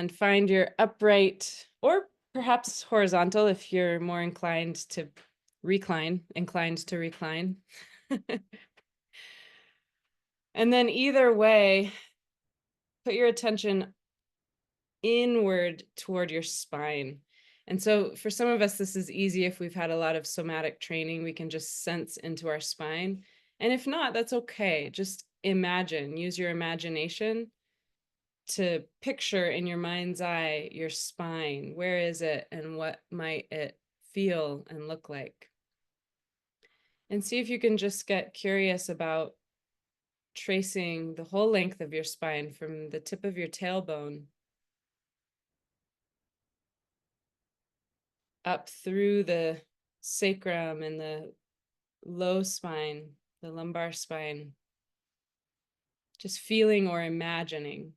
and find your upright or perhaps horizontal if you're more inclined to recline. And then either way, put your attention inward toward your spine. And so for some of us, this is easy. If we've had a lot of somatic training, we can just sense into our spine. And if not, that's okay. Just imagine, use your imagination to picture in your mind's eye your spine. Where is it and what might it feel and look like? And see if you can just get curious about tracing the whole length of your spine from the tip of your tailbone up through the sacrum and the low spine, the lumbar spine. Just feeling or imagining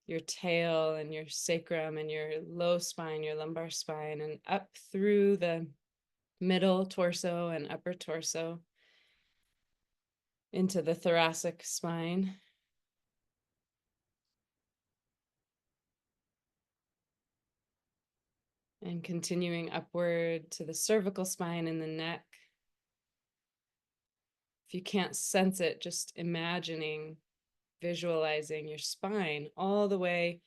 your tail and your sacrum and your low spine, your lumbar spine, and up through the middle torso and upper torso into the thoracic spine. And continuing upward to the cervical spine and the neck. If you can't sense it, just imagining, visualizing your spine all the way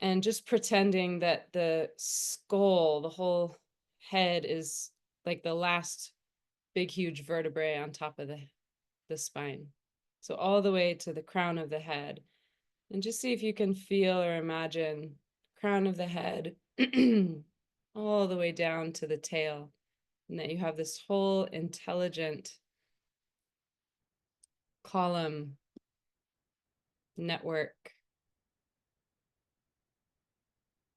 and just pretending that the skull, the whole head is like the last big, huge vertebrae on top of the spine. So all the way to the crown of the head. And just see if you can feel or imagine crown of the head all the way down to the tail. And that you have this whole intelligent column network,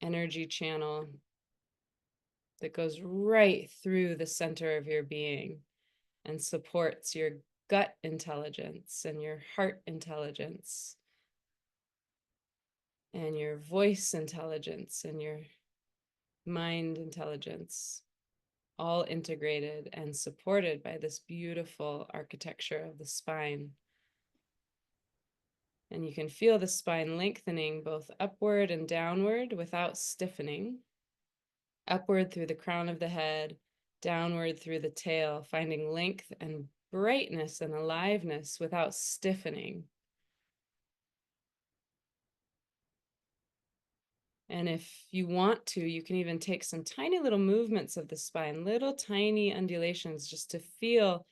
energy channel that goes right through the center of your being and supports your gut intelligence and your heart intelligence and your voice intelligence and your mind intelligence, all integrated and supported by this beautiful architecture of the spine. And you can feel the spine lengthening both upward and downward without stiffening. Upward through the crown of the head, downward through the tail, finding length and brightness and aliveness without stiffening. And if you want to, you can even take some tiny little movements of the spine, little tiny undulations, just to feel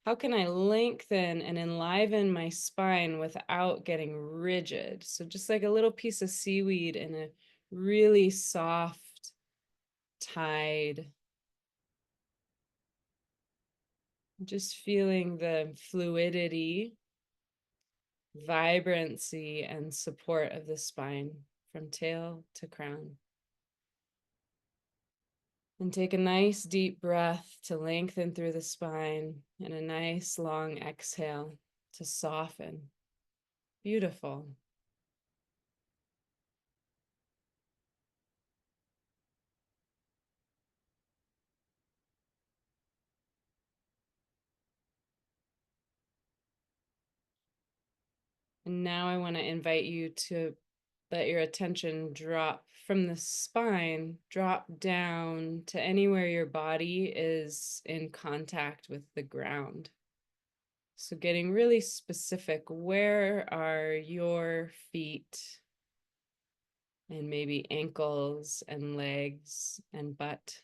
how can I lengthen and enliven my spine without getting rigid. So just like a little piece of seaweed in a really soft tide. Just feeling the fluidity, vibrancy, and support of the spine from tail to crown. And take a nice deep breath to lengthen through the spine and a nice long exhale to soften. Beautiful. And now I want to invite you to let your attention drop from the spine, drop down to anywhere your body is in contact with the ground. So getting really specific, where are your feet and maybe ankles and legs and butt?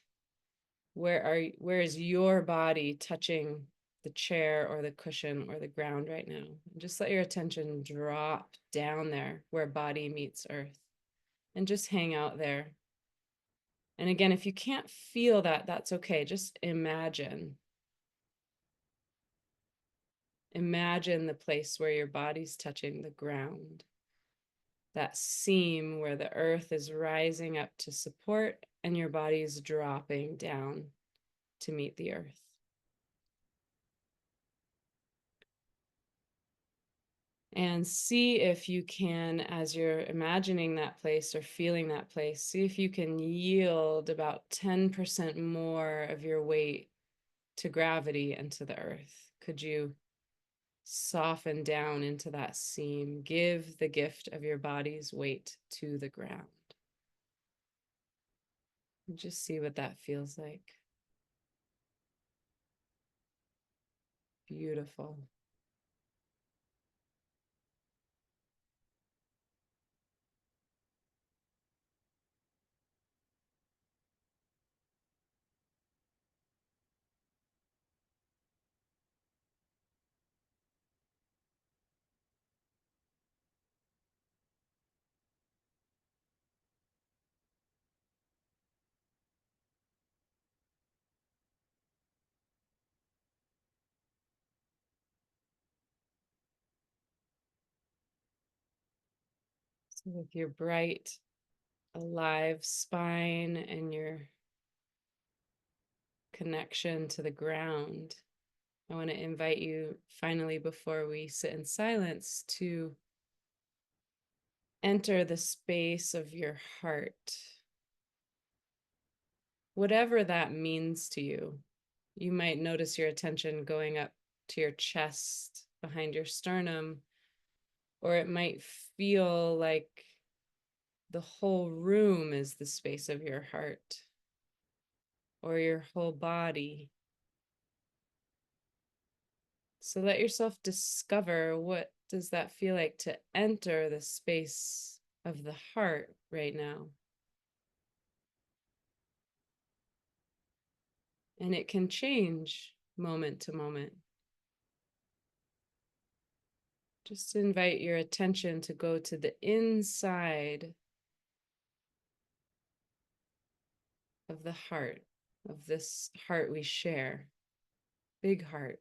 Where is your body touching the chair or the cushion or the ground right now? And just let your attention drop down there where body meets earth and just hang out there. And again, if you can't feel that, that's okay. Just imagine. Imagine the place where your body's touching the ground. That seam where the earth is rising up to support and your body is dropping down to meet the earth. And see if you can, as you're imagining that place or feeling that place, see if you can yield about 10% more of your weight to gravity and to the earth. Could you soften down into that seam. Give the gift of your body's weight to the ground. And just see what that feels like. Beautiful. So with your bright, alive spine and your connection to the ground, I want to invite you finally, before we sit in silence, to enter the space of your heart. Whatever that means to you, you might notice your attention going up to your chest, behind your sternum, or it might feel like the whole room is the space of your heart, or your whole body. So let yourself discover, what does that feel like to enter the space of the heart right now? And it can change moment to moment. Just invite your attention to go to the inside of the heart, of this heart we share, big heart.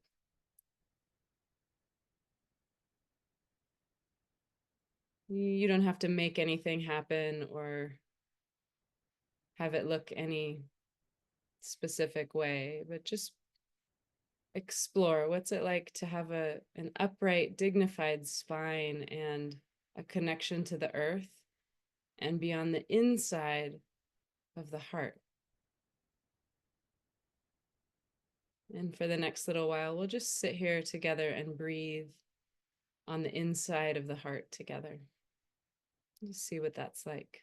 You don't have to make anything happen or have it look any specific way, but just explore what's it like to have an upright, dignified spine and a connection to the earth and be on the inside of the heart. And for the next little while, we'll just sit here together and breathe on the inside of the heart together. Just see what that's like.